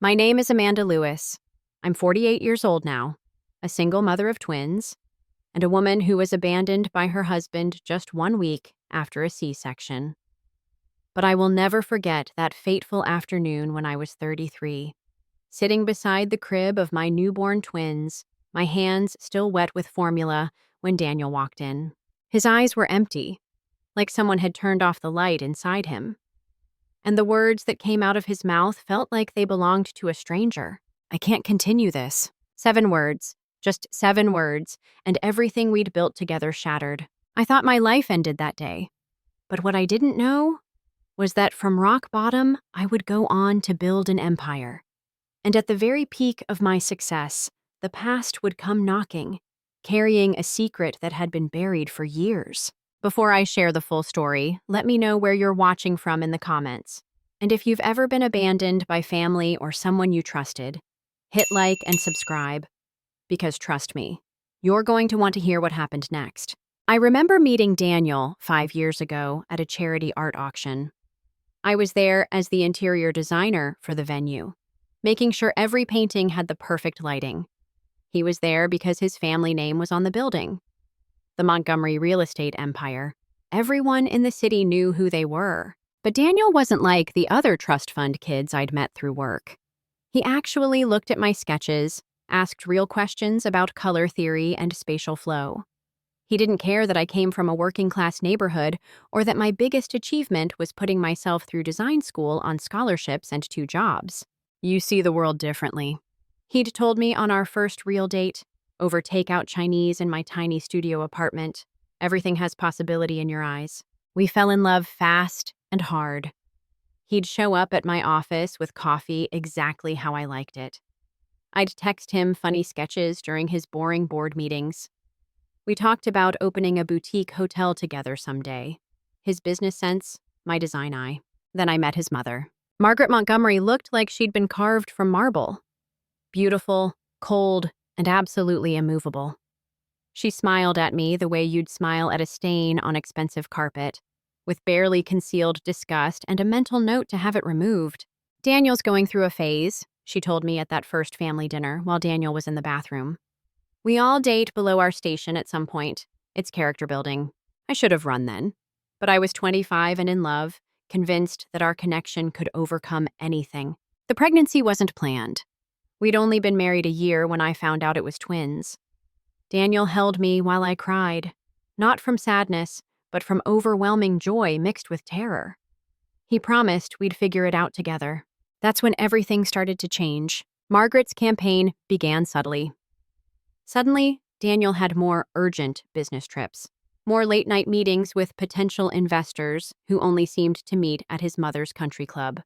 My name is Amanda Lewis. I'm 48 years old now, a single mother of twins, and a woman who was abandoned by her husband just 1 week after a C-section. But I will never forget that fateful afternoon when I was 33, sitting beside the crib of my newborn twins, my hands still wet with formula when Daniel walked in. His eyes were empty, like someone had turned off the light inside him. And the words that came out of his mouth felt like they belonged to a stranger. I can't continue this. 7 words, just 7 words, and everything we'd built together shattered. I thought my life ended that day. But what I didn't know was that from rock bottom, I would go on to build an empire. And at the very peak of my success, the past would come knocking, carrying a secret that had been buried for years. Before I share the full story, let me know where you're watching from in the comments. And if you've ever been abandoned by family or someone you trusted, hit like and subscribe, because trust me, you're going to want to hear what happened next. I remember meeting Daniel 5 years ago at a charity art auction. I was there as the interior designer for the venue, making sure every painting had the perfect lighting. He was there because his family name was on the building, the Montgomery real estate empire. Everyone in the city knew who they were. But Daniel wasn't like the other trust fund kids I'd met through work. He actually looked at my sketches, asked real questions about color theory and spatial flow. He didn't care that I came from a working-class neighborhood or that my biggest achievement was putting myself through design school on scholarships and 2 jobs. You see the world differently. He'd told me on our first real date, over takeout Chinese in my tiny studio apartment, everything has possibility in your eyes. We fell in love fast and hard. He'd show up at my office with coffee exactly how I liked it. I'd text him funny sketches during his boring board meetings. We talked about opening a boutique hotel together someday. His business sense, my design eye. Then I met his mother. Margaret Montgomery looked like she'd been carved from marble. Beautiful, cold, and absolutely immovable. She smiled at me the way you'd smile at a stain on expensive carpet, with barely concealed disgust and a mental note to have it removed. Daniel's going through a phase, she told me at that first family dinner while Daniel was in the bathroom. We all date below our station at some point. It's character building. I should have run then. But I was 25 and in love, convinced that our connection could overcome anything. The pregnancy wasn't planned. We'd only been married a year when I found out it was twins. Daniel held me while I cried, not from sadness, but from overwhelming joy mixed with terror. He promised we'd figure it out together. That's when everything started to change. Margaret's campaign began subtly. Suddenly, Daniel had more urgent business trips, more late-night meetings with potential investors who only seemed to meet at his mother's country club.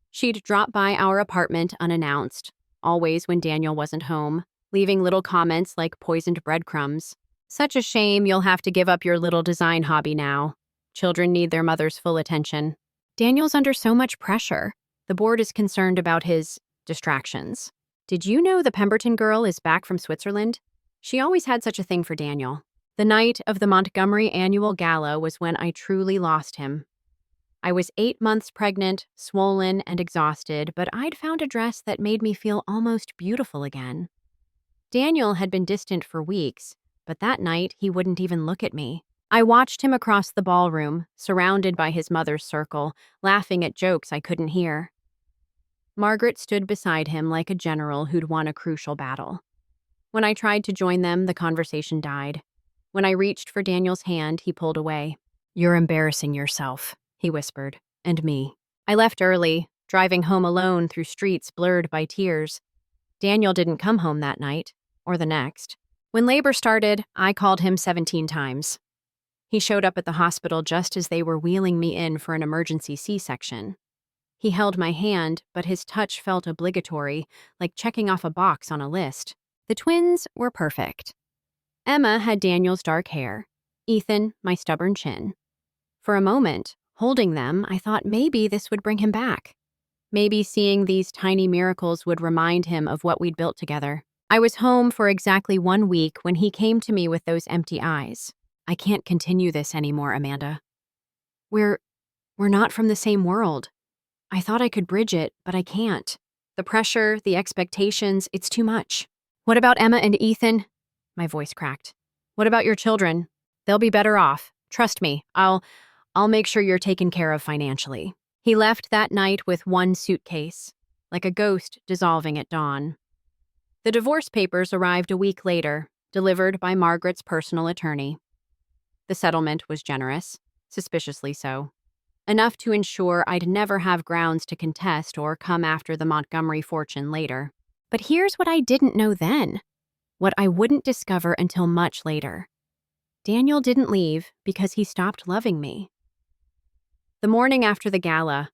She'd drop by our apartment unannounced, always when Daniel wasn't home, leaving little comments like poisoned breadcrumbs. Such a shame you'll have to give up your little design hobby now. Children need their mother's full attention. Daniel's under so much pressure. The board is concerned about his distractions. Did you know the Pemberton girl is back from Switzerland? She always had such a thing for Daniel. The night of the Montgomery annual gala was when I truly lost him. I was 8 months pregnant, swollen, and exhausted, but I'd found a dress that made me feel almost beautiful again. Daniel had been distant for weeks, but that night he wouldn't even look at me. I watched him across the ballroom, surrounded by his mother's circle, laughing at jokes I couldn't hear. Margaret stood beside him like a general who'd won a crucial battle. When I tried to join them, the conversation died. When I reached for Daniel's hand, he pulled away. "You're embarrassing yourself," he whispered, and me. I left early, driving home alone through streets blurred by tears. Daniel didn't come home that night, or the next. When labor started, I called him 17 times. He showed up at the hospital just as they were wheeling me in for an emergency C-section. He held my hand, but his touch felt obligatory, like checking off a box on a list. The twins were perfect. Emma had Daniel's dark hair, Ethan my stubborn chin. For a moment, holding them, I thought maybe this would bring him back. Maybe seeing these tiny miracles would remind him of what we'd built together. I was home for exactly 1 week when he came to me with those empty eyes. "I can't continue this anymore, Amanda. We're not from the same world. I thought I could bridge it, but I can't." The pressure, the expectations, it's too much. What about Emma and Ethan? My voice cracked. What about your children? They'll be better off. Trust me, I'll make sure you're taken care of financially. He left that night with one suitcase, like a ghost dissolving at dawn. The divorce papers arrived a week later, delivered by Margaret's personal attorney. The settlement was generous, suspiciously so. Enough to ensure I'd never have grounds to contest or come after the Montgomery fortune later. But here's what I didn't know then, what I wouldn't discover until much later. Daniel didn't leave because he stopped loving me. The morning after the gala,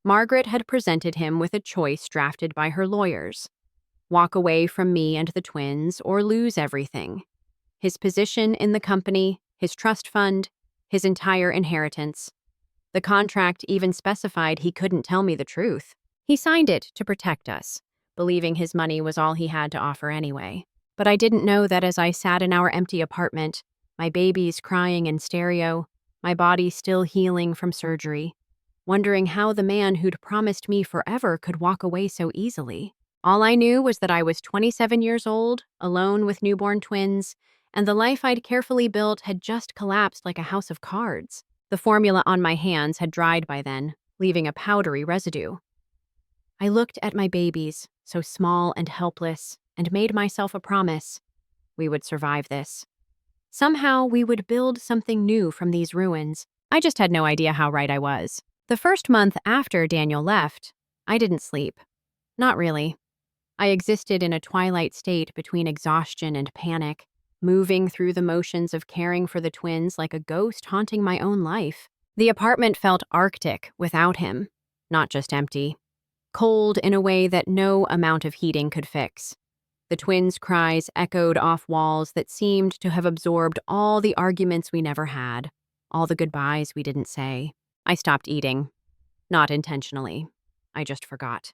Margaret had presented him with a choice drafted by her lawyers. Walk away from me and the twins or lose everything. His position in the company, his trust fund, his entire inheritance. The contract even specified he couldn't tell me the truth. He signed it to protect us, believing his money was all he had to offer anyway. But I didn't know that as I sat in our empty apartment, my babies crying in stereo, my body still healing from surgery, wondering how the man who'd promised me forever could walk away so easily. All I knew was that I was 27 years old, alone with newborn twins, and the life I'd carefully built had just collapsed like a house of cards. The formula on my hands had dried by then, leaving a powdery residue. I looked at my babies, so small and helpless, and made myself a promise. We would survive this. Somehow, we would build something new from these ruins. I just had no idea how right I was. The first month after Daniel left, I didn't sleep. Not really. I existed in a twilight state between exhaustion and panic, moving through the motions of caring for the twins like a ghost haunting my own life. The apartment felt arctic without him, not just empty. Cold in a way that no amount of heating could fix. The twins' cries echoed off walls that seemed to have absorbed all the arguments we never had, all the goodbyes we didn't say. I stopped eating. Not intentionally. I just forgot.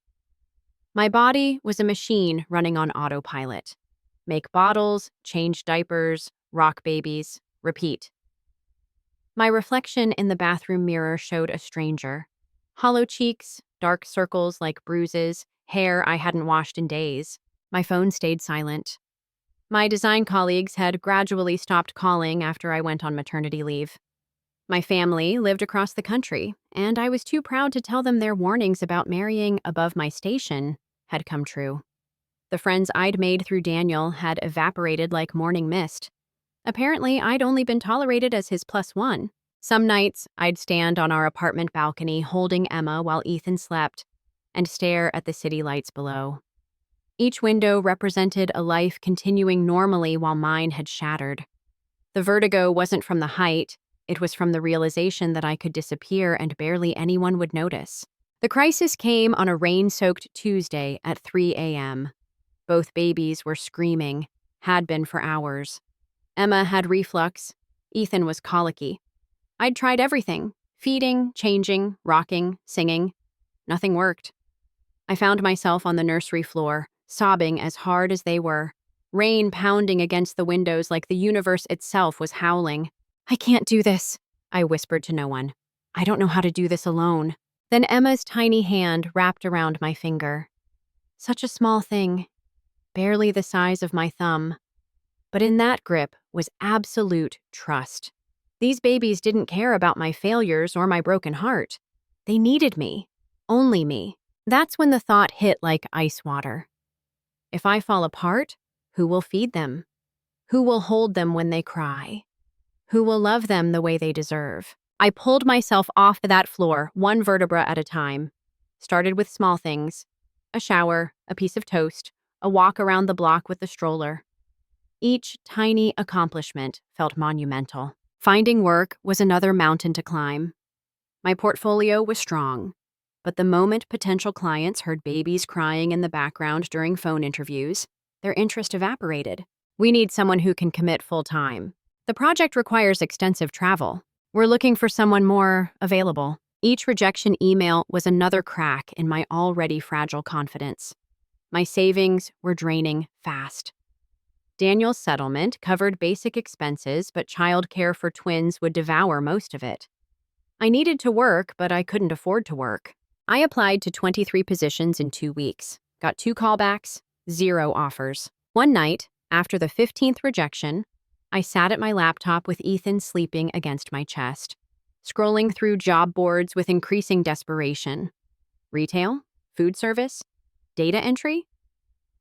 My body was a machine running on autopilot. Make bottles, change diapers, rock babies, repeat. My reflection in the bathroom mirror showed a stranger. Hollow cheeks, dark circles like bruises, hair I hadn't washed in days. My phone stayed silent. My design colleagues had gradually stopped calling after I went on maternity leave. My family lived across the country, and I was too proud to tell them their warnings about marrying above my station had come true. The friends I'd made through Daniel had evaporated like morning mist. Apparently, I'd only been tolerated as his +1. Some nights, I'd stand on our apartment balcony holding Emma while Ethan slept and stare at the city lights below. Each window represented a life continuing normally while mine had shattered. The vertigo wasn't from the height, it was from the realization that I could disappear and barely anyone would notice. The crisis came on a rain-soaked Tuesday at 3 a.m. Both babies were screaming, had been for hours. Emma had reflux. Ethan was colicky. I'd tried everything, feeding, changing, rocking, singing. Nothing worked. I found myself on the nursery floor, sobbing as hard as they were, rain pounding against the windows like the universe itself was howling. I can't do this, I whispered to no one. I don't know how to do this alone. Then Emma's tiny hand wrapped around my finger. Such a small thing, barely the size of my thumb. But in that grip was absolute trust. These babies didn't care about my failures or my broken heart. They needed me, only me. That's when the thought hit like ice water. If I fall apart, who will feed them? Who will hold them when they cry? Who will love them the way they deserve? I pulled myself off that floor, one vertebra at a time. Started with small things. A shower, a piece of toast, a walk around the block with the stroller. Each tiny accomplishment felt monumental. Finding work was another mountain to climb. My portfolio was strong, but the moment potential clients heard babies crying in the background during phone interviews, their interest evaporated. We need someone who can commit full-time. The project requires extensive travel. We're looking for someone more available. Each rejection email was another crack in my already fragile confidence. My savings were draining fast. Daniel's settlement covered basic expenses, but childcare for twins would devour most of it. I needed to work, but I couldn't afford to work. I applied to 23 positions in 2 weeks. Got 2 callbacks, 0 offers. One night, after the 15th rejection, I sat at my laptop with Ethan sleeping against my chest, scrolling through job boards with increasing desperation. Retail? Food service? Data entry?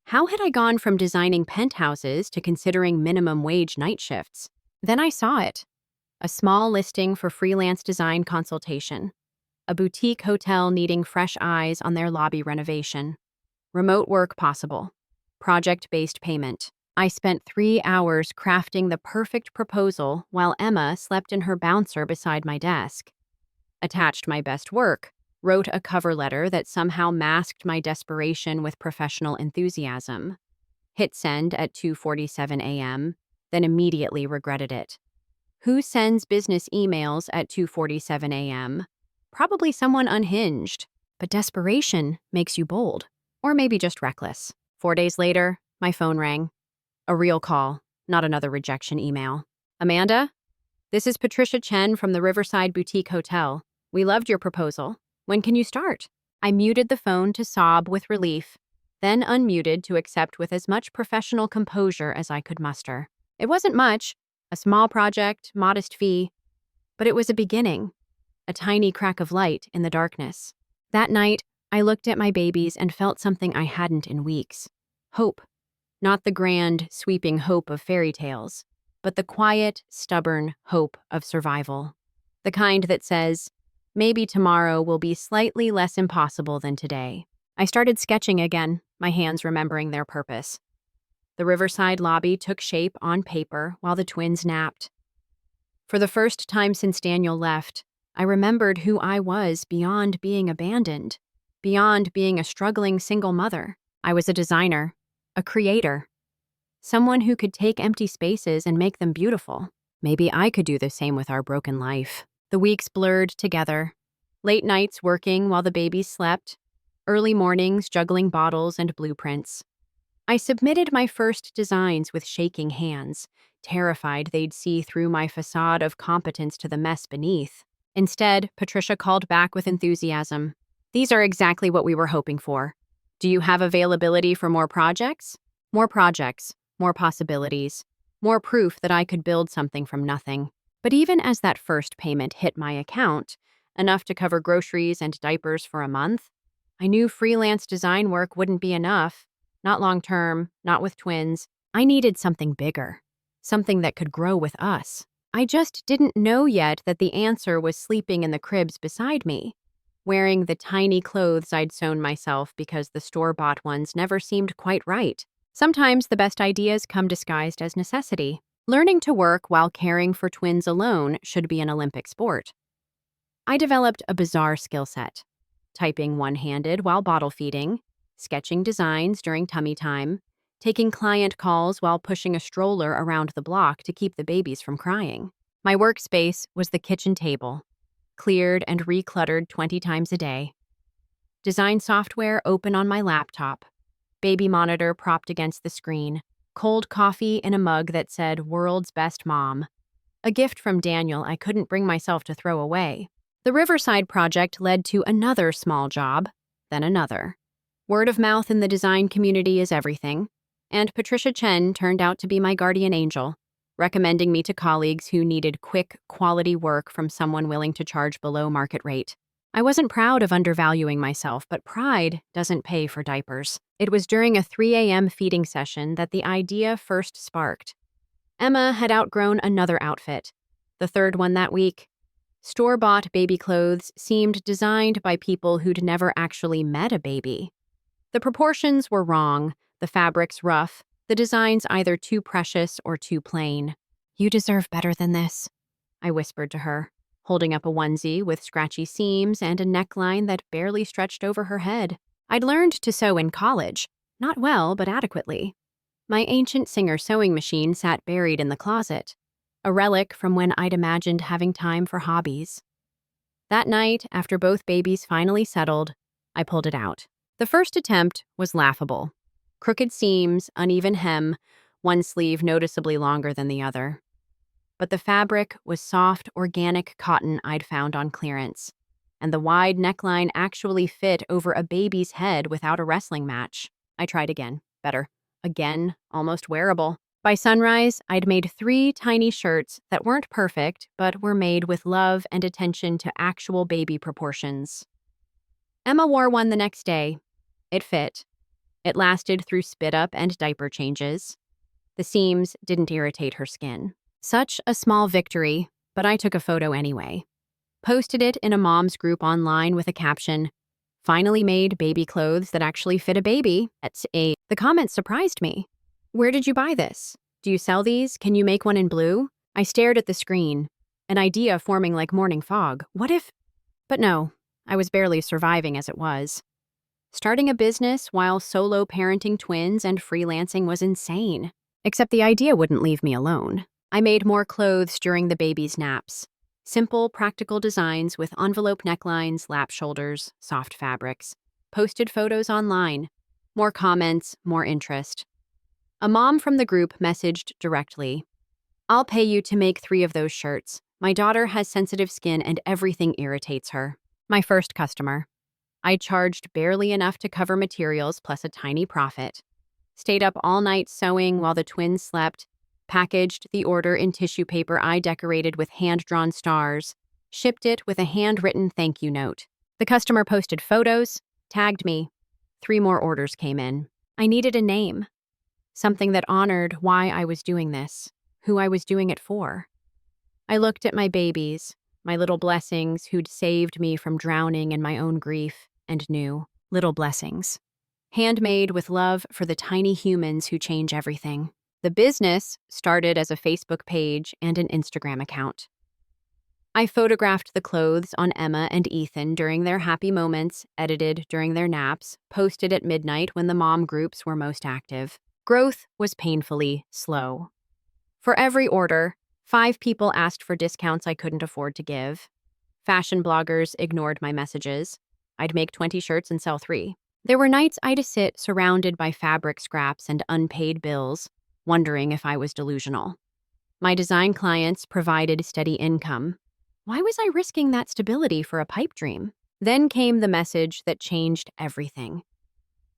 How had I gone from designing penthouses to considering minimum wage night shifts? Then I saw it. A small listing for freelance design consultation. A boutique hotel needing fresh eyes on their lobby renovation. Remote work possible. Project-based payment. I spent 3 hours crafting the perfect proposal while Emma slept in her bouncer beside my desk. Attached my best work, wrote a cover letter that somehow masked my desperation with professional enthusiasm. Hit send at 2:47 a.m., then immediately regretted it. Who sends business emails at 2:47 a.m.? Probably someone unhinged. But desperation makes you bold. Or maybe just reckless. 4 days later, my phone rang. A real call, not another rejection email. Amanda? This is Patricia Chen from the Riverside Boutique Hotel. We loved your proposal. When can you start? I muted the phone to sob with relief, then unmuted to accept with as much professional composure as I could muster. It wasn't much, a small project, modest fee, but it was a beginning, a tiny crack of light in the darkness. That night, I looked at my babies and felt something I hadn't in weeks. Hope. Not the grand, sweeping hope of fairy tales, but the quiet, stubborn hope of survival. The kind that says, maybe tomorrow will be slightly less impossible than today. I started sketching again, my hands remembering their purpose. The Riverside lobby took shape on paper while the twins napped. For the first time since Daniel left, I remembered who I was beyond being abandoned, beyond being a struggling single mother. I was a designer, a creator, someone who could take empty spaces and make them beautiful. Maybe I could do the same with our broken life. The weeks blurred together. Late nights working while the babies slept. Early mornings juggling bottles and blueprints. I submitted my first designs with shaking hands, terrified they'd see through my facade of competence to the mess beneath. Instead, Patricia called back with enthusiasm. These are exactly what we were hoping for. Do you have availability for more projects? More projects, more possibilities, more proof that I could build something from nothing. But even as that first payment hit my account, enough to cover groceries and diapers for a month, I knew freelance design work wouldn't be enough. Not long-term, not with twins. I needed something bigger, something that could grow with us. I just didn't know yet that the answer was sleeping in the cribs beside me, wearing the tiny clothes I'd sewn myself because the store-bought ones never seemed quite right. Sometimes the best ideas come disguised as necessity. Learning to work while caring for twins alone should be an Olympic sport. I developed a bizarre skill set. Typing one-handed while bottle feeding, sketching designs during tummy time, taking client calls while pushing a stroller around the block to keep the babies from crying. My workspace was the kitchen table, cleared and recluttered 20 times a day. Design software open on my laptop, baby monitor propped against the screen, cold coffee in a mug that said "World's Best Mom," a gift from Daniel I couldn't bring myself to throw away. The Riverside project led to another small job, then another. Word of mouth in the design community is everything, and Patricia Chen turned out to be my guardian angel, recommending me to colleagues who needed quick, quality work from someone willing to charge below market rate. I wasn't proud of undervaluing myself, but pride doesn't pay for diapers. It was during a 3 a.m. feeding session that the idea first sparked. Emma had outgrown another outfit, the third one that week. Store-bought baby clothes seemed designed by people who'd never actually met a baby. The proportions were wrong, the fabrics rough, the designs either too precious or too plain. "You deserve better than this," I whispered to her, holding up a onesie with scratchy seams and a neckline that barely stretched over her head. I'd learned to sew in college, not well, but adequately. My ancient Singer sewing machine sat buried in the closet, a relic from when I'd imagined having time for hobbies. That night, after both babies finally settled, I pulled it out. The first attempt was laughable. Crooked seams, uneven hem, one sleeve noticeably longer than the other. But the fabric was soft, organic cotton I'd found on clearance. and the wide neckline actually fit over a baby's head without a wrestling match. I tried again. Better. Again, almost wearable. By sunrise, I'd made 3 tiny shirts that weren't perfect, but were made with love and attention to actual baby proportions. Emma wore one the next day. It fit. It lasted through spit-up and diaper changes. The seams didn't irritate her skin. Such a small victory, but I took a photo anyway. Posted it in a mom's group online with a caption, "Finally made baby clothes that actually fit a baby." The comments surprised me. "Where did you buy this? Do you sell these? Can you make one in blue?" I stared at the screen, an idea forming like morning fog. What if? But no, I was barely surviving as it was. Starting a business while solo parenting twins and freelancing was insane. Except the idea wouldn't leave me alone. I made more clothes during the baby's naps. Simple, practical designs with envelope necklines, lap shoulders, soft fabrics. Posted photos online. More comments, more interest. A mom from the group messaged directly, "I'll pay you to make 3 of those shirts. My daughter has sensitive skin and everything irritates her." My first customer. I charged barely enough to cover materials plus a tiny profit. Stayed up all night sewing while the twins slept, packaged the order in tissue paper I decorated with hand-drawn stars, shipped it with a handwritten thank you note. The customer posted photos, tagged me. 3 more orders came in. I needed a name. Something that honored why I was doing this, who I was doing it for. I looked at my babies, my little blessings who'd saved me from drowning in my own grief, and knew, little blessings. Handmade with love for the tiny humans who change everything. The business started as a Facebook page and an Instagram account. I photographed the clothes on Emma and Ethan during their happy moments, edited during their naps, posted at midnight when the mom groups were most active. Growth was painfully slow. For every order, 5 people asked for discounts I couldn't afford to give. Fashion bloggers ignored my messages. I'd make 20 shirts and sell 3. There were nights I'd sit surrounded by fabric scraps and unpaid bills, wondering if I was delusional. My design clients provided steady income. Why was I risking that stability for a pipe dream? Then came the message that changed everything.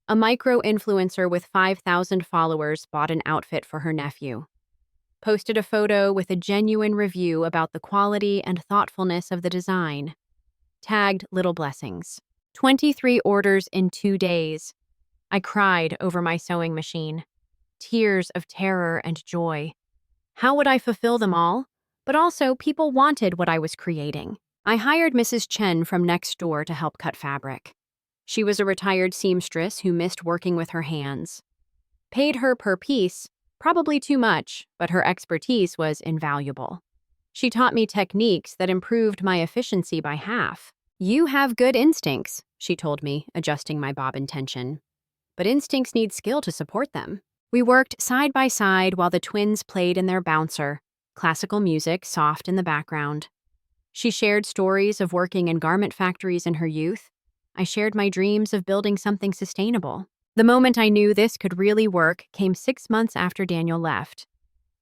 A micro-influencer with 5,000 followers bought an outfit for her nephew. Posted a photo with a genuine review about the quality and thoughtfulness of the design. Tagged little blessings. 23 orders in 2 days. I cried over my sewing machine. Tears of terror and joy. How would I fulfill them all? But also, people wanted what I was creating. I hired Mrs. Chen from next door to help cut fabric. She was a retired seamstress who missed working with her hands. Paid her per piece, probably too much, but her expertise was invaluable. She taught me techniques that improved my efficiency by half. "You have good instincts," she told me, adjusting my bobbin tension. "But instincts need skill to support them." We worked side by side while the twins played in their bouncer, classical music soft in the background. She shared stories of working in garment factories in her youth. I shared my dreams of building something sustainable. The moment I knew this could really work came 6 months after Daniel left.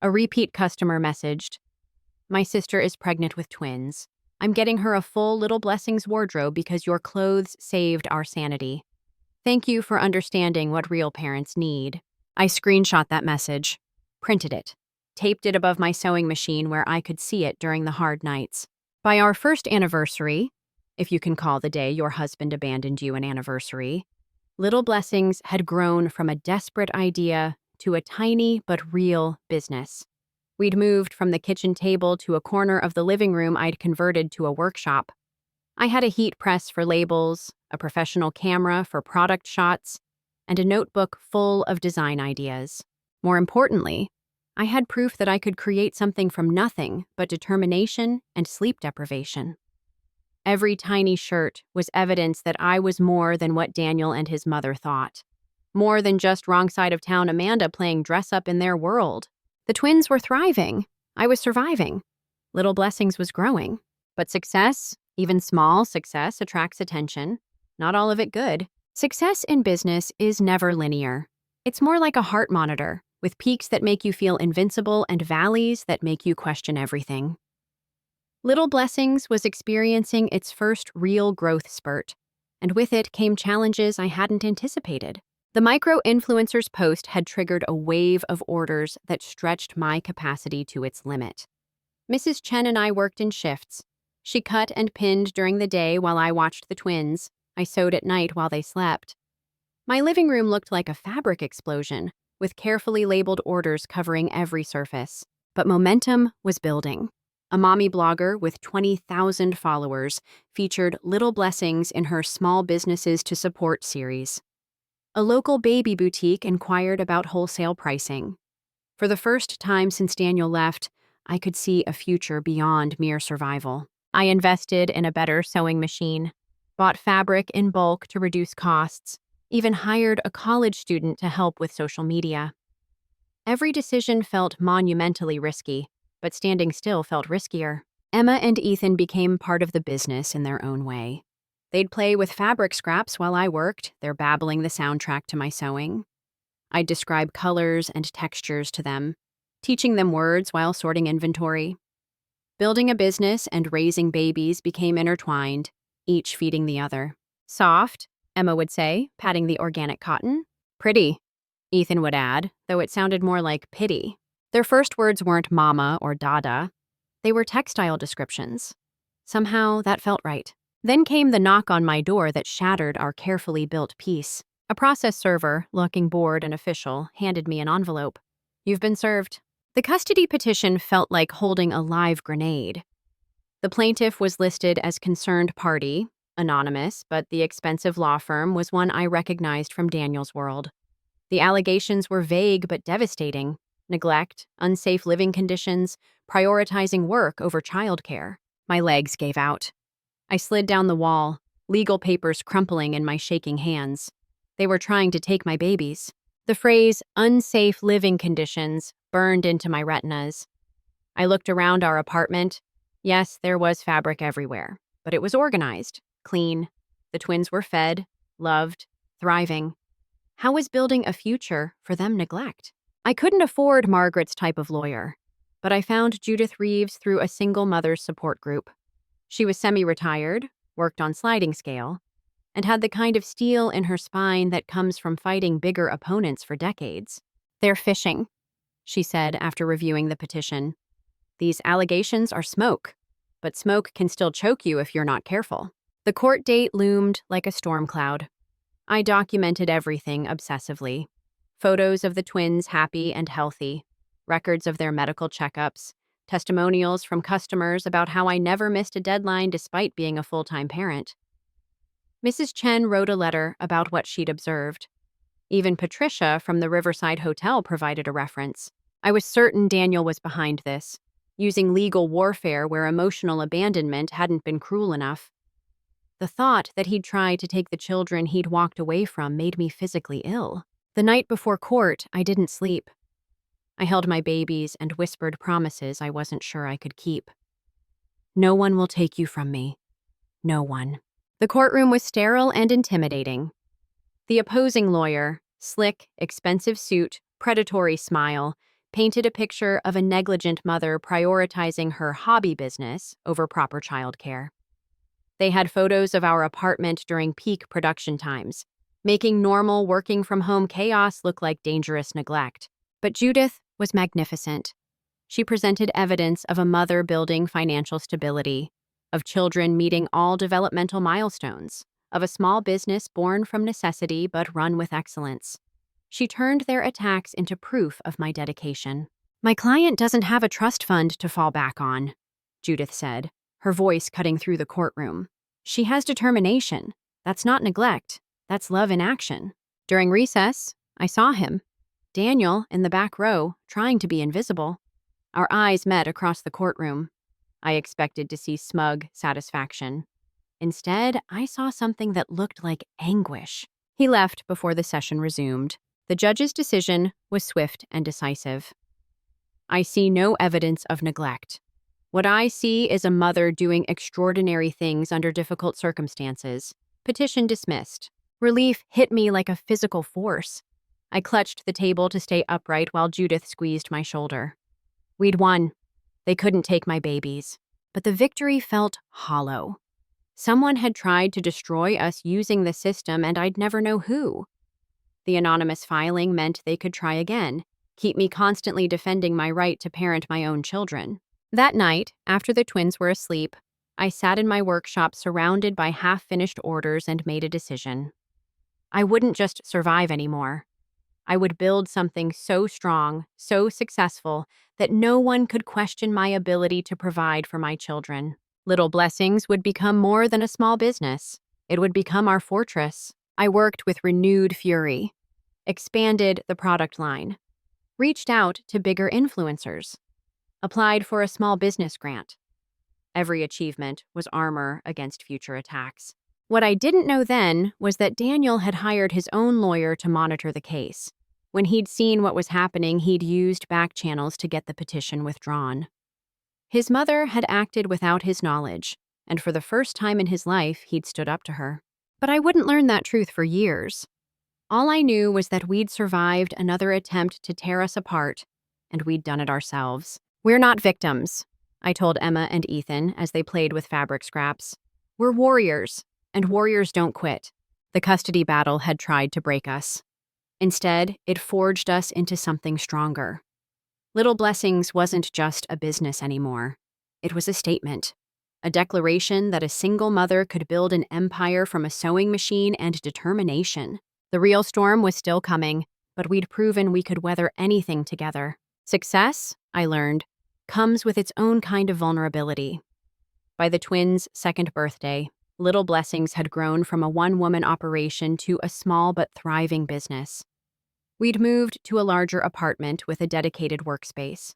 A repeat customer messaged, "My sister is pregnant with twins. I'm getting her a full Little Blessings wardrobe because your clothes saved our sanity. Thank you for understanding what real parents need." I screenshot that message, printed it, taped it above my sewing machine where I could see it during the hard nights. By our first anniversary, if you can call the day your husband abandoned you an anniversary, Little Blessings had grown from a desperate idea to a tiny but real business. We'd moved from the kitchen table to a corner of the living room I'd converted to a workshop. I had a heat press for labels, a professional camera for product shots, and a notebook full of design ideas. More importantly, I had proof that I could create something from nothing but determination and sleep deprivation. Every tiny shirt was evidence that I was more than what Daniel and his mother thought. More than just wrong side of town Amanda playing dress-up in their world. The twins were thriving. I was surviving. Little Blessings was growing. But success, even small success, attracts attention. Not all of it good. Success in business is never linear. It's more like a heart monitor, with peaks that make you feel invincible and valleys that make you question everything. Little Blessings was experiencing its first real growth spurt, and with it came challenges I hadn't anticipated. The micro-influencer's post had triggered a wave of orders that stretched my capacity to its limit. Mrs. Chen and I worked in shifts. She cut and pinned during the day while I watched the twins. I sewed at night while they slept. My living room looked like a fabric explosion, with carefully labeled orders covering every surface. But momentum was building. A mommy blogger with 20,000 followers featured Little Blessings in her Small Businesses to Support series. A local baby boutique inquired about wholesale pricing. For the first time since Daniel left, I could see a future beyond mere survival. I invested in a better sewing machine, bought fabric in bulk to reduce costs, even hired a college student to help with social media. Every decision felt monumentally risky, but standing still felt riskier. Emma and Ethan became part of the business in their own way. They'd play with fabric scraps while I worked, their babbling the soundtrack to my sewing. I'd describe colors and textures to them, teaching them words while sorting inventory. Building a business and raising babies became intertwined, each feeding the other. Soft, Emma would say, patting the organic cotton. Pretty, Ethan would add, though it sounded more like pity. Their first words weren't mama or dada. They were textile descriptions. Somehow, that felt right. Then came the knock on my door that shattered our carefully built peace. A process server, looking bored and official, handed me an envelope. You've been served. The custody petition felt like holding a live grenade. The plaintiff was listed as concerned party, anonymous, but the expensive law firm was one I recognized from Daniel's world. The allegations were vague but devastating. Neglect, unsafe living conditions, prioritizing work over childcare. My legs gave out. I slid down the wall, legal papers crumpling in my shaking hands. They were trying to take my babies. The phrase, unsafe living conditions, burned into my retinas. I looked around our apartment. Yes, there was fabric everywhere, but it was organized, clean. The twins were fed, loved, thriving. How was building a future for them neglect? I couldn't afford Margaret's type of lawyer, but I found Judith Reeves through a single mother's support group. She was semi-retired, worked on sliding scale, and had the kind of steel in her spine that comes from fighting bigger opponents for decades. They're fishing, she said after reviewing the petition. These allegations are smoke, but smoke can still choke you if you're not careful. The court date loomed like a storm cloud. I documented everything obsessively. Photos of the twins happy and healthy, records of their medical checkups, testimonials from customers about how I never missed a deadline despite being a full-time parent. Mrs. Chen wrote a letter about what she'd observed. Even Patricia from the Riverside Hotel provided a reference. I was certain Daniel was behind this, using legal warfare where emotional abandonment hadn't been cruel enough. The thought that he'd tried to take the children he'd walked away from made me physically ill. The night before court, I didn't sleep. I held my babies and whispered promises I wasn't sure I could keep. No one will take you from me. No one. The courtroom was sterile and intimidating. The opposing lawyer, slick, expensive suit, predatory smile, painted a picture of a negligent mother prioritizing her hobby business over proper childcare. They had photos of our apartment during peak production times, making normal working-from-home chaos look like dangerous neglect. But Judith was magnificent. She presented evidence of a mother building financial stability, of children meeting all developmental milestones, of a small business born from necessity but run with excellence. She turned their attacks into proof of my dedication. My client doesn't have a trust fund to fall back on, Judith said, her voice cutting through the courtroom. She has determination. That's not neglect. That's love in action. During recess, I saw him, Daniel, in the back row, trying to be invisible. Our eyes met across the courtroom. I expected to see smug satisfaction. Instead, I saw something that looked like anguish. He left before the session resumed. The judge's decision was swift and decisive. I see no evidence of neglect. What I see is a mother doing extraordinary things under difficult circumstances. Petition dismissed. Relief hit me like a physical force. I clutched the table to stay upright while Judith squeezed my shoulder. We'd won. They couldn't take my babies. but the victory felt hollow. Someone had tried to destroy us using the system, and I'd never know who. The anonymous filing meant they could try again, keep me constantly defending my right to parent my own children. That night, after the twins were asleep, I sat in my workshop surrounded by half-finished orders and made a decision. I wouldn't just survive anymore. I would build something so strong, so successful, that no one could question my ability to provide for my children. Little Blessings would become more than a small business. It would become our fortress. I worked with renewed fury, expanded the product line, reached out to bigger influencers, applied for a small business grant. Every achievement was armor against future attacks. What I didn't know then was that Daniel had hired his own lawyer to monitor the case. When he'd seen what was happening, he'd used back channels to get the petition withdrawn. His mother had acted without his knowledge, and for the first time in his life, he'd stood up to her. But I wouldn't learn that truth for years. All I knew was that we'd survived another attempt to tear us apart, and we'd done it ourselves. "We're not victims," I told Emma and Ethan as they played with fabric scraps. "We're warriors, and warriors don't quit." The custody battle had tried to break us. Instead, it forged us into something stronger. Little Blessings wasn't just a business anymore. It was a statement, a declaration that a single mother could build an empire from a sewing machine and determination. The real storm was still coming, but we'd proven we could weather anything together. Success, I learned, comes with its own kind of vulnerability. By the twins' second birthday, Little Blessings had grown from a one-woman operation to a small but thriving business. We'd moved to a larger apartment with a dedicated workspace.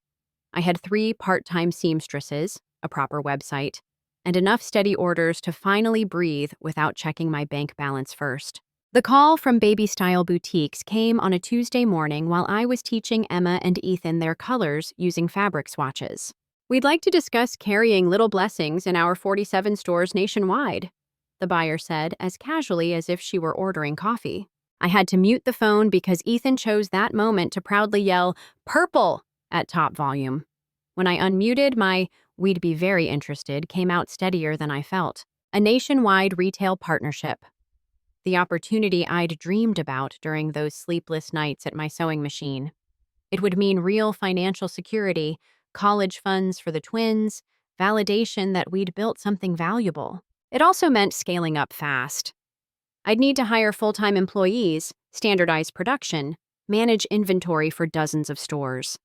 I had 3 part-time seamstresses, a proper website, and enough steady orders to finally breathe without checking my bank balance first. The call from Baby Style Boutiques came on a Tuesday morning while I was teaching Emma and Ethan their colors using fabric swatches. "We'd like to discuss carrying Little Blessings in our 47 stores nationwide," the buyer said as casually as if she were ordering coffee. I had to mute the phone because Ethan chose that moment to proudly yell, "Purple!" at top volume. When I unmuted, my "we'd be very interested" came out steadier than I felt. A nationwide retail partnership. The opportunity I'd dreamed about during those sleepless nights at my sewing machine. It would mean real financial security, college funds for the twins, validation that we'd built something valuable. It also meant scaling up fast. I'd need to hire full-time employees, standardize production, manage inventory for dozens of stores.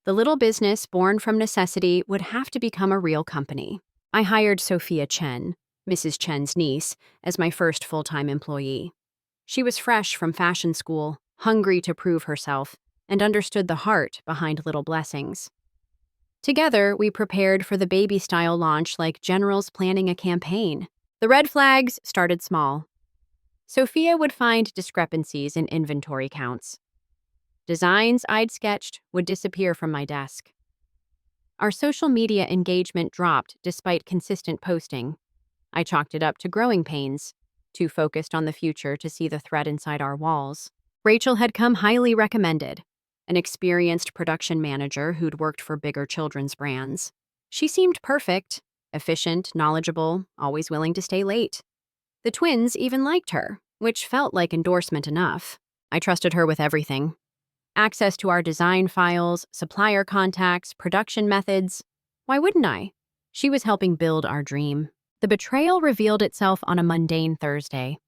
The little business born from necessity would have to become a real company. I hired Sophia Chen, Mrs. Chen's niece, as my first full-time employee. She was fresh from fashion school, hungry to prove herself, and understood the heart behind Little Blessings. Together, we prepared for the Baby Style launch like generals planning a campaign. The red flags started small. Sophia would find discrepancies in inventory counts. Designs I'd sketched would disappear from my desk. Our social media engagement dropped despite consistent posting. I chalked it up to growing pains, too focused on the future to see the threat inside our walls. Rachel had come highly recommended, an experienced production manager who'd worked for bigger children's brands. She seemed perfect, efficient, knowledgeable, always willing to stay late. The twins even liked her, which felt like endorsement enough. I trusted her with everything. Access to our design files, supplier contacts, production methods. Why wouldn't I? She was helping build our dream. The betrayal revealed itself on a mundane Thursday.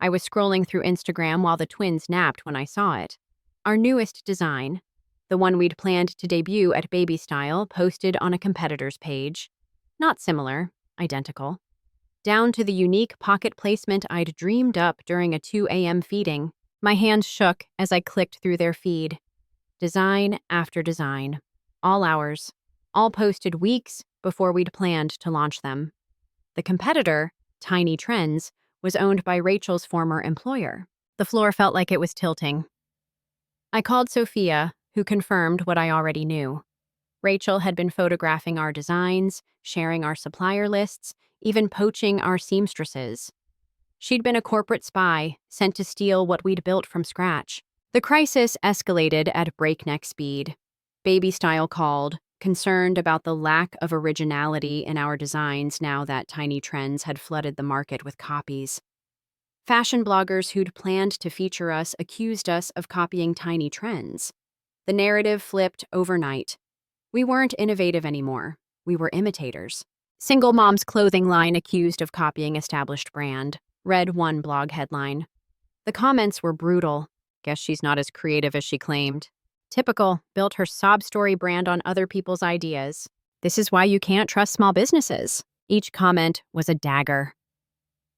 I was scrolling through Instagram while the twins napped when I saw it. Our newest design, the one we'd planned to debut at Baby Style, posted on a competitor's page. Not similar, identical. Down to the unique pocket placement I'd dreamed up during a 2 a.m. feeding. My hands shook as I clicked through their feed. Design after design. All ours. All posted weeks before we'd planned to launch them. The competitor, Tiny Trends, was owned by Rachel's former employer. The floor felt like it was tilting. I called Sophia, who confirmed what I already knew. Rachel had been photographing our designs, sharing our supplier lists, even poaching our seamstresses. She'd been a corporate spy, sent to steal what we'd built from scratch. The crisis escalated at breakneck speed. Baby Style called, concerned about the lack of originality in our designs now that Tiny Trends had flooded the market with copies. Fashion bloggers who'd planned to feature us accused us of copying Tiny Trends. The narrative flipped overnight. We weren't innovative anymore. We were imitators. Single mom's clothing line accused of copying established brand, read one blog headline. The comments were brutal. Guess she's not as creative as she claimed. Typical, built her sob story brand on other people's ideas. This is why you can't trust small businesses. Each comment was a dagger.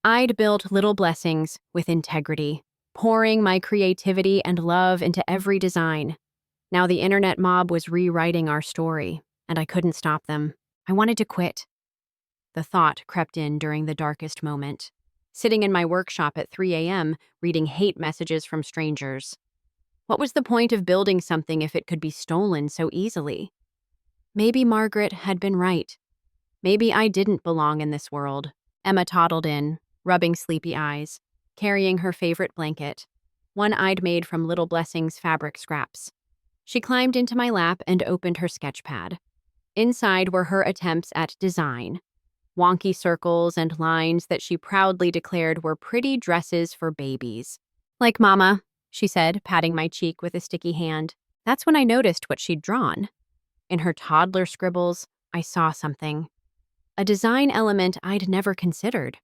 I'd built Little Blessings with integrity, pouring my creativity and love into every design. Now the internet mob was rewriting our story, and I couldn't stop them. I wanted to quit. The thought crept in during the darkest moment, sitting in my workshop at 3 a.m., reading hate messages from strangers. What was the point of building something if it could be stolen so easily? Maybe Margaret had been right. Maybe I didn't belong in this world. Emma toddled in, rubbing sleepy eyes, carrying her favorite blanket, one I'd made from Little Blessings fabric scraps. She climbed into my lap and opened her sketch pad. Inside were her attempts at design, wonky circles and lines that she proudly declared were pretty dresses for babies. "Like Mama," she said, patting my cheek with a sticky hand. That's when I noticed what she'd drawn. In her toddler scribbles, I saw something. A design element I'd never considered.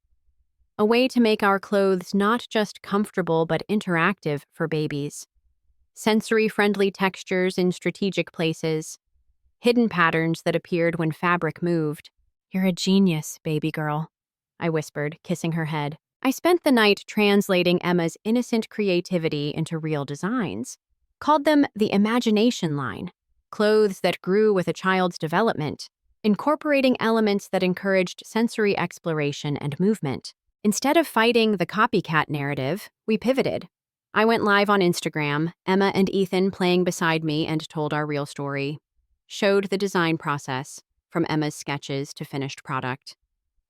A way to make our clothes not just comfortable but interactive for babies. Sensory-friendly textures in strategic places. Hidden patterns that appeared when fabric moved. "You're a genius, baby girl," I whispered, kissing her head. I spent the night translating Emma's innocent creativity into real designs. Called them the imagination line. Clothes that grew with a child's development, incorporating elements that encouraged sensory exploration and movement. Instead of fighting the copycat narrative, we pivoted. I went live on Instagram, Emma and Ethan playing beside me, and told our real story. Showed the design process, from Emma's sketches to finished product.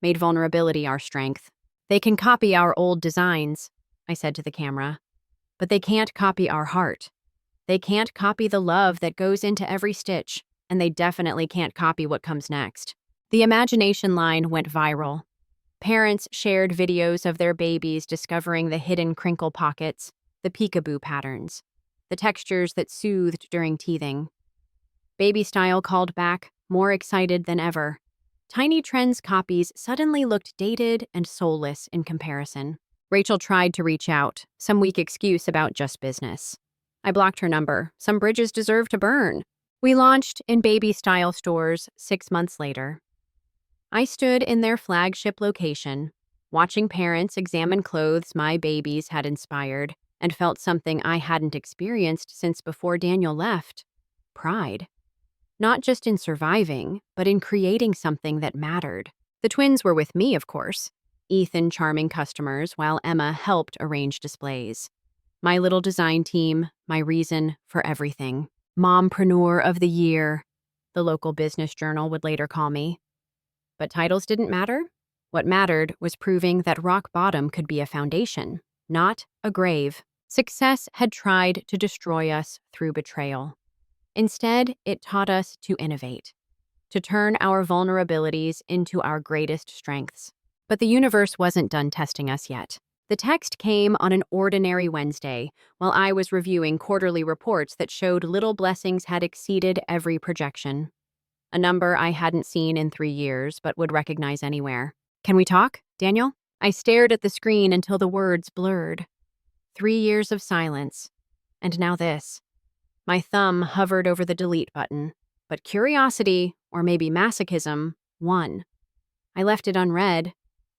Made vulnerability our strength. They can copy our old designs, I said to the camera, but they can't copy our heart. They can't copy the love that goes into every stitch, and they definitely can't copy what comes next. The imagination line went viral. Parents shared videos of their babies discovering the hidden crinkle pockets, the peekaboo patterns, the textures that soothed during teething. Baby Style called back, more excited than ever. Tiny Trends copies suddenly looked dated and soulless in comparison. Rachel tried to reach out, some weak excuse about just business. I blocked her number. Some bridges deserve to burn. We launched in Baby Style stores 6 months later. I stood in their flagship location, watching parents examine clothes my babies had inspired, and felt something I hadn't experienced since before Daniel left. Pride. Not just in surviving, but in creating something that mattered. The twins were with me, of course. Ethan charming customers, while Emma helped arrange displays. My little design team, my reason for everything. Mompreneur of the Year, the local business journal would later call me. But titles didn't matter. What mattered was proving that rock bottom could be a foundation, not a grave. Success had tried to destroy us through betrayal. Instead, it taught us to innovate, to turn our vulnerabilities into our greatest strengths. But the universe wasn't done testing us yet. The text came on an ordinary Wednesday, while I was reviewing quarterly reports that showed Little Blessings had exceeded every projection. A number I hadn't seen in 3 years, but would recognize anywhere. "Can we talk, Daniel?" I stared at the screen until the words blurred. 3 years of silence. And now this. My thumb hovered over the delete button, but curiosity, or maybe masochism, won. I left it unread,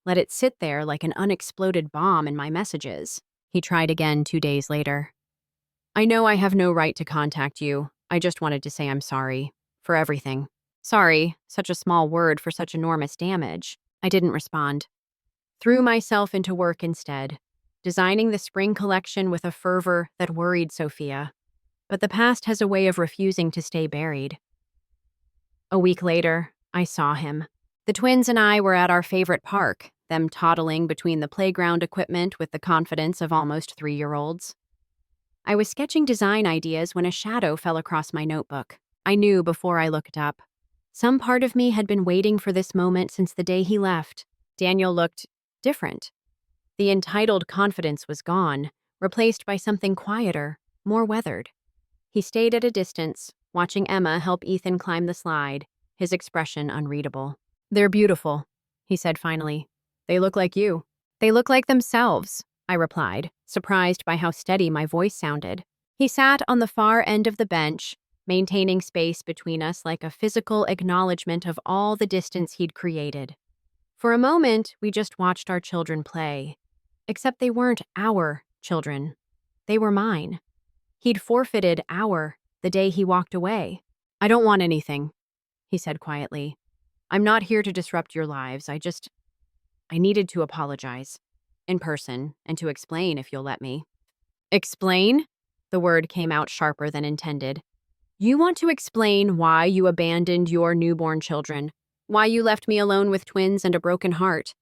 let it sit there like an unexploded bomb in my messages. He tried again 2 days later. "I know I have no right to contact you. I just wanted to say I'm sorry. For everything." Sorry, such a small word for such enormous damage. I didn't respond. Threw myself into work instead, designing the spring collection with a fervor that worried Sophia. But the past has a way of refusing to stay buried. A week later, I saw him. The twins and I were at our favorite park, them toddling between the playground equipment with the confidence of almost 3-year-olds. I was sketching design ideas when a shadow fell across my notebook. I knew before I looked up. Some part of me had been waiting for this moment since the day he left. Daniel looked different. The entitled confidence was gone, replaced by something quieter, more weathered. He stayed at a distance, watching Emma help Ethan climb the slide, his expression unreadable. "They're beautiful," he said finally. "They look like you." "They look like themselves," I replied, surprised by how steady my voice sounded. He sat on the far end of the bench, maintaining space between us like a physical acknowledgement of all the distance he'd created. For a moment, we just watched our children play. Except they weren't our children. They were mine. He'd forfeited our the day he walked away. "I don't want anything," he said quietly. "I'm not here to disrupt your lives. I needed to apologize. In person, and to explain if you'll let me." "Explain?" The word came out sharper than intended. "You want to explain why you abandoned your newborn children, why you left me alone with twins and a broken heart.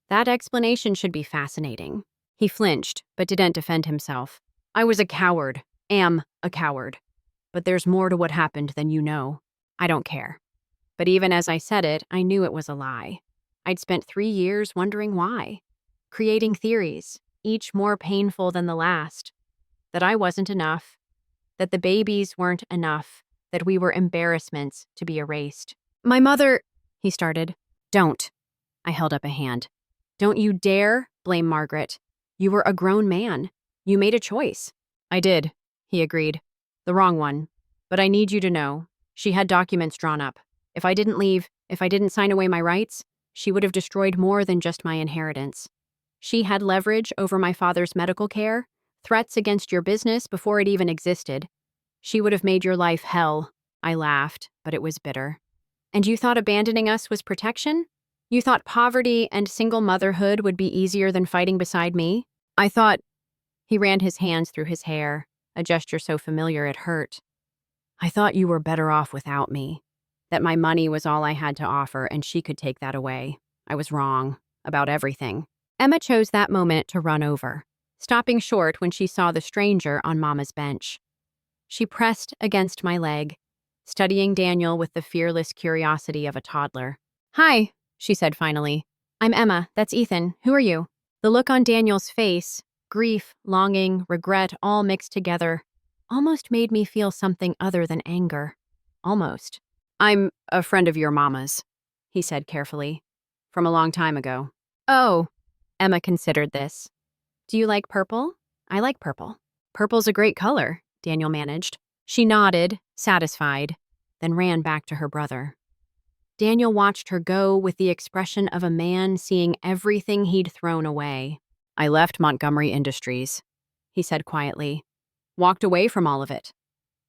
That explanation should be fascinating." He flinched, but didn't defend himself. "I was a coward, am a coward. But there's more to what happened than you know. I don't care." But even as I said it, I knew it was a lie. I'd spent 3 years wondering why, creating theories, each more painful than the last. That I wasn't enough, that the babies weren't enough, that we were embarrassments to be erased. "My mother," he started. "Don't." I held up a hand. "Don't you dare blame Margaret. You were a grown man. You made a choice." "I did," he agreed. "The wrong one. But I need you to know, she had documents drawn up. If I didn't leave, if I didn't sign away my rights, she would have destroyed more than just my inheritance. She had leverage over my father's medical care, threats against your business before it even existed. She would have made your life hell." I laughed, but it was bitter. "And you thought abandoning us was protection? You thought poverty and single motherhood would be easier than fighting beside me? I thought—" He ran his hands through his hair, a gesture so familiar it hurt. "I thought you were better off without me. That my money was all I had to offer and she could take that away. I was wrong. About everything." Emma chose that moment to run over, stopping short when she saw the stranger on Mama's bench. She pressed against my leg, studying Daniel with the fearless curiosity of a toddler. "Hi," she said finally. "I'm Emma. That's Ethan. Who are you?" The look on Daniel's face, grief, longing, regret, all mixed together, almost made me feel something other than anger. Almost. "I'm a friend of your mama's," he said carefully. "From a long time ago." "Oh." Emma considered this. "Do you like purple?" "I like purple." "Purple's a great color," Daniel managed. She nodded, satisfied, then ran back to her brother. Daniel watched her go with the expression of a man seeing everything he'd thrown away. "I left Montgomery Industries," he said quietly. "Walked away from all of it.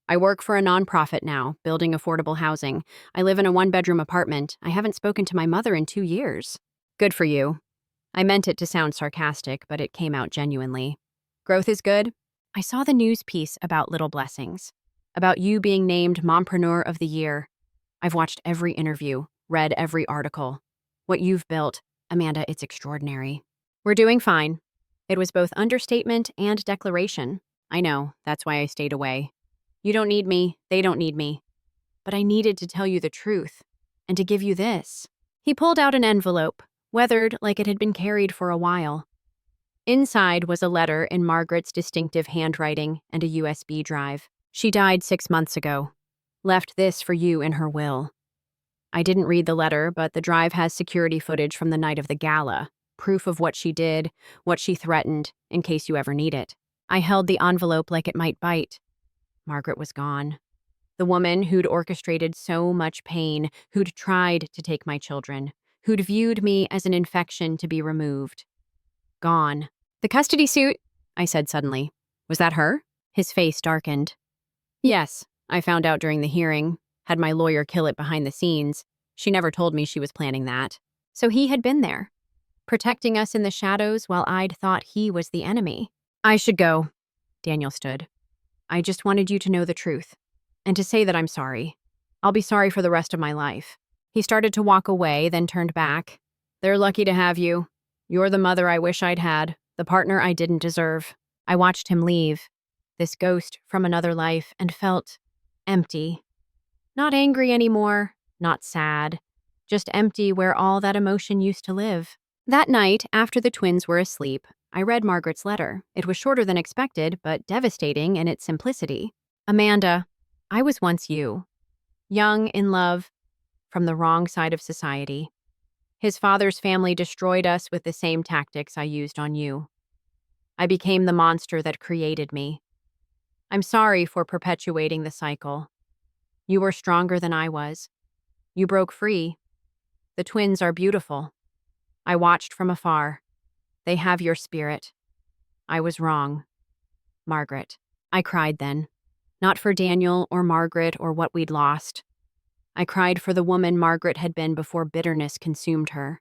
I work for a nonprofit now, building affordable housing. I live in a 1-bedroom apartment. I haven't spoken to my mother in 2 years." "Good for you." I meant it to sound sarcastic, but it came out genuinely. "Growth is good?" "I saw the news piece about Little Blessings, about you being named Mompreneur of the Year. I've watched every interview, read every article. What you've built, Amanda, it's extraordinary." "We're doing fine." It was both understatement and declaration. "I know, that's why I stayed away. You don't need me, they don't need me. But I needed to tell you the truth, and to give you this." He pulled out an envelope, weathered like it had been carried for a while. Inside was a letter in Margaret's distinctive handwriting and a USB drive. "She died 6 months ago. Left this for you in her will." I didn't read the letter, but the drive has security footage from the night of the gala, proof of what she did, what she threatened, in case you ever need it. I held the envelope like it might bite. Margaret was gone. The woman who'd orchestrated so much pain, who'd tried to take my children, who'd viewed me as an infection to be removed. Gone. "The custody suit," I said suddenly. "Was that her?" His face darkened. "Yes, I found out during the hearing. Had my lawyer kill it behind the scenes. She never told me she was planning that." So he had been there, protecting us in the shadows while I'd thought he was the enemy. "I should go." Daniel stood. "I just wanted you to know the truth, and to say that I'm sorry. I'll be sorry for the rest of my life." He started to walk away, then turned back. "They're lucky to have you. You're the mother I wish I'd had, the partner I didn't deserve." I watched him leave, this ghost from another life, and felt empty. Not angry anymore, not sad, just empty where all that emotion used to live. That night, after the twins were asleep, I read Margaret's letter. It was shorter than expected, but devastating in its simplicity. Amanda, I was once you. Young, in love, from the wrong side of society. His father's family destroyed us with the same tactics I used on you. I became the monster that created me. I'm sorry for perpetuating the cycle. You were stronger than I was. You broke free. The twins are beautiful. I watched from afar. They have your spirit. I was wrong. Margaret. I cried then. Not for Daniel or Margaret or what we'd lost. I cried for the woman Margaret had been before bitterness consumed her.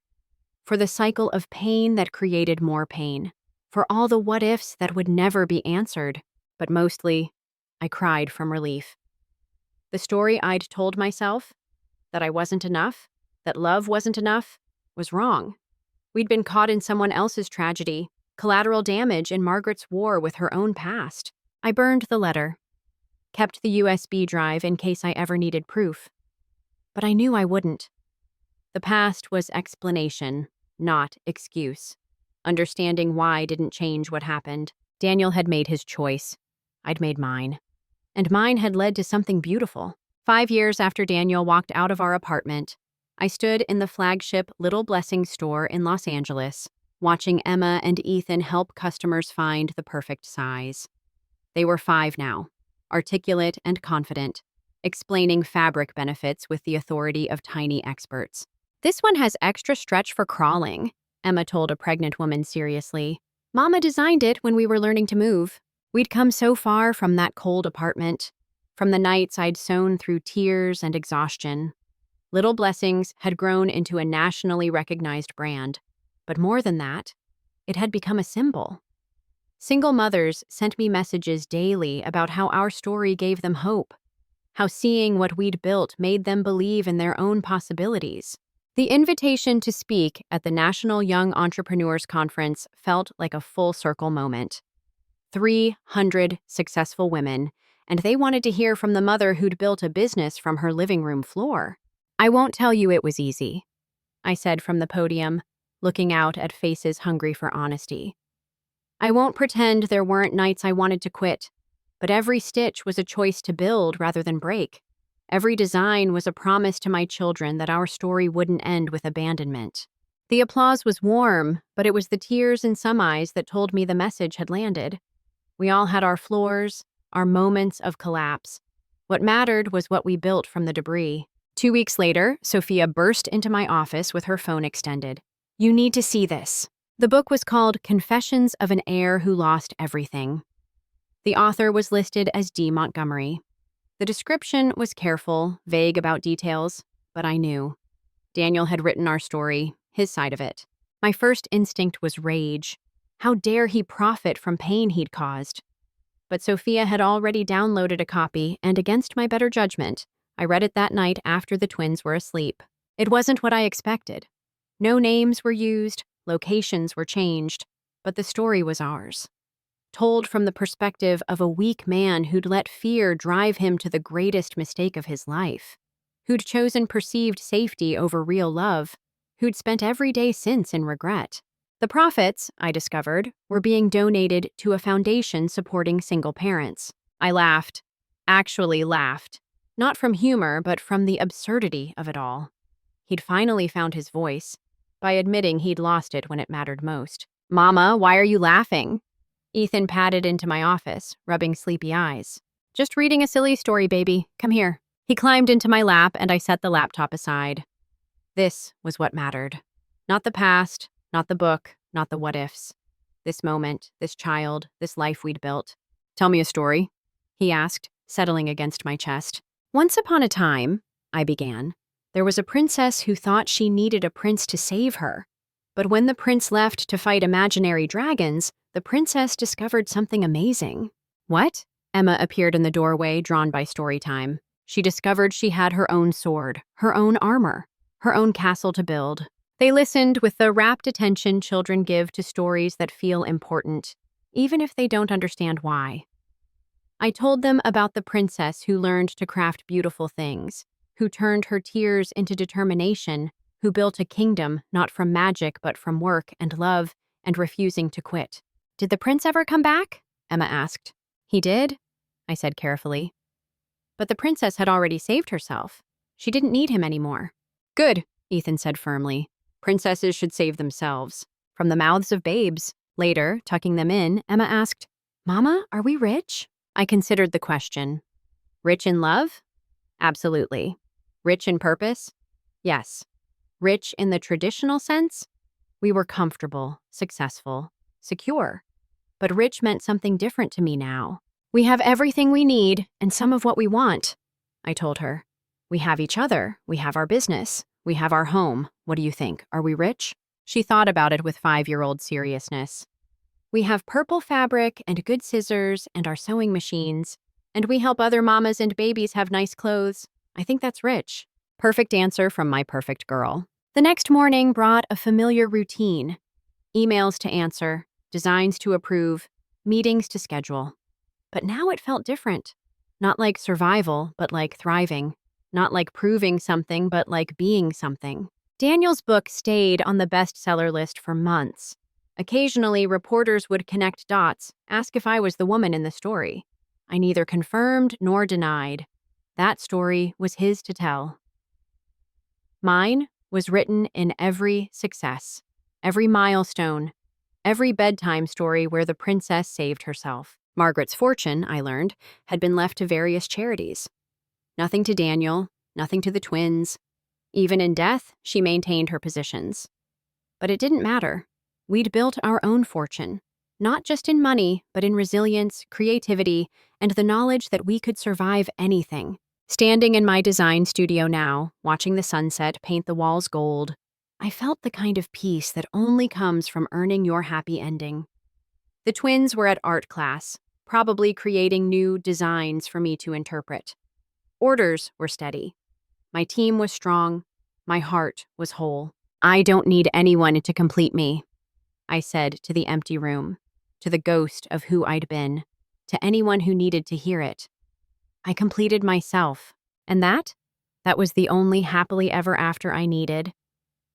For the cycle of pain that created more pain. For all the what-ifs that would never be answered. But mostly, I cried from relief. The story I'd told myself, that I wasn't enough, that love wasn't enough, was wrong. We'd been caught in someone else's tragedy, collateral damage in Margaret's war with her own past. I burned the letter, kept the USB drive in case I ever needed proof. But I knew I wouldn't. The past was explanation, not excuse. Understanding why didn't change what happened. Daniel had made his choice. I'd made mine. And mine had led to something beautiful. 5 years after Daniel walked out of our apartment, I stood in the flagship Little Blessing store in Los Angeles, watching Emma and Ethan help customers find the perfect size. They were 5 now, articulate and confident, explaining fabric benefits with the authority of tiny experts. This one has extra stretch for crawling, Emma told a pregnant woman seriously. Mama designed it when we were learning to move. We'd come so far from that cold apartment, from the nights I'd sown through tears and exhaustion. Little Blessings had grown into a nationally recognized brand, but more than that, it had become a symbol. Single mothers sent me messages daily about how our story gave them hope, how seeing what we'd built made them believe in their own possibilities. The invitation to speak at the National Young Entrepreneurs Conference felt like a full-circle moment. 300 successful women, and they wanted to hear from the mother who'd built a business from her living room floor. I won't tell you it was easy, I said from the podium, looking out at faces hungry for honesty. I won't pretend there weren't nights I wanted to quit, but every stitch was a choice to build rather than break. Every design was a promise to my children that our story wouldn't end with abandonment. The applause was warm, but it was the tears in some eyes that told me the message had landed. We all had our floors, our moments of collapse. What mattered was what we built from the debris. 2 weeks later, Sophia burst into my office with her phone extended. You need to see this. The book was called Confessions of an Heir Who Lost Everything. The author was listed as D. Montgomery. The description was careful, vague about details, but I knew. Daniel had written our story, his side of it. My first instinct was rage. How dare he profit from pain he'd caused? But Sophia had already downloaded a copy, and against my better judgment, I read it that night after the twins were asleep. It wasn't what I expected. No names were used, locations were changed, but the story was ours. Told from the perspective of a weak man who'd let fear drive him to the greatest mistake of his life, who'd chosen perceived safety over real love, who'd spent every day since in regret. The profits, I discovered, were being donated to a foundation supporting single parents. I laughed. Actually laughed. Not from humor, but from the absurdity of it all. He'd finally found his voice, by admitting he'd lost it when it mattered most. Mama, why are you laughing? Ethan padded into my office, rubbing sleepy eyes. Just reading a silly story, baby. Come here. He climbed into my lap, and I set the laptop aside. This was what mattered. Not the past, not the book, not the what-ifs. This moment, this child, this life we'd built. Tell me a story, he asked, settling against my chest. Once upon a time, I began, there was a princess who thought she needed a prince to save her. But when the prince left to fight imaginary dragons, the princess discovered something amazing. What? Emma appeared in the doorway, drawn by story time. She discovered she had her own sword, her own armor, her own castle to build. They listened with the rapt attention children give to stories that feel important, even if they don't understand why. I told them about the princess who learned to craft beautiful things, who turned her tears into determination, who built a kingdom not from magic but from work and love and refusing to quit. Did the prince ever come back? Emma asked. He did, I said carefully. But the princess had already saved herself. She didn't need him anymore. Good, Ethan said firmly. Princesses should save themselves. From the mouths of babes. Later, tucking them in, Emma asked, Mama, are we rich? I considered the question. Rich in love? Absolutely. Rich in purpose? Yes. Rich in the traditional sense? We were comfortable, successful, secure. But rich meant something different to me now. We have everything we need and some of what we want, I told her. We have each other. We have our business. We have our home. What do you think? Are we rich? She thought about it with 5-year-old seriousness. We have purple fabric and good scissors and our sewing machines, and we help other mamas and babies have nice clothes. I think that's rich. Perfect answer from my perfect girl. The next morning brought a familiar routine. Emails to answer, designs to approve, meetings to schedule. But now it felt different. Not like survival, but like thriving. Not like proving something, but like being something. Daniel's book stayed on the bestseller list for months. Occasionally, reporters would connect dots, ask if I was the woman in the story. I neither confirmed nor denied. That story was his to tell. Mine was written in every success, every milestone, every bedtime story where the princess saved herself. Margaret's fortune, I learned, had been left to various charities. Nothing to Daniel, nothing to the twins. Even in death, she maintained her positions. But it didn't matter. We'd built our own fortune, not just in money, but in resilience, creativity, and the knowledge that we could survive anything. Standing in my design studio now, watching the sunset paint the walls gold, I felt the kind of peace that only comes from earning your happy ending. The twins were at art class, probably creating new designs for me to interpret. Orders were steady. My team was strong. My heart was whole. I don't need anyone to complete me, I said to the empty room, to the ghost of who I'd been, to anyone who needed to hear it. I completed myself, and that was the only happily ever after I needed.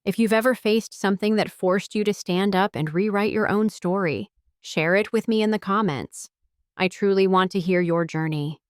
If you've ever faced something that forced you to stand up and rewrite your own story, share it with me in the comments. I truly want to hear your journey.